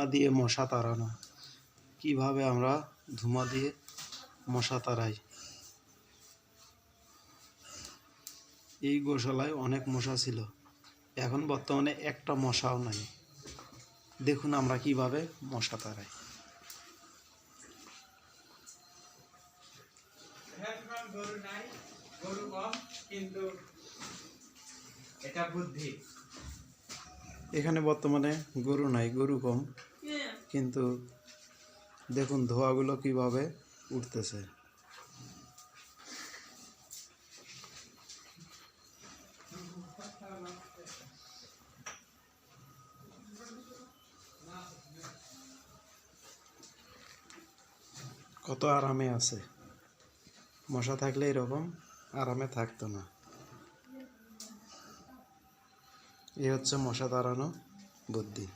ধুমা দিয়ে মশা তাড়ানো। কিভাবে আমরা ধুমা দিয়ে মশা তাড়াই। এই গোশালায় অনেক মশা ছিল, এখন বর্তমানে একটা মশাও নাই। দেখুন আমরা কিভাবে মশা তাড়াই। গরু নাই, গরু কম, কিন্তু এটা বুদ্ধি। এখানে বর্তমানে গরু নাই, গরু কম, কিন্তু দেখুন ধোঁয়াগুলো কিভাবে উঠতেছে। কত আরামে আছে। মশা থাকলে এরকম আরামে থাকতো না। এই হচ্ছে মশা তাড়ানো বুদ্ধি।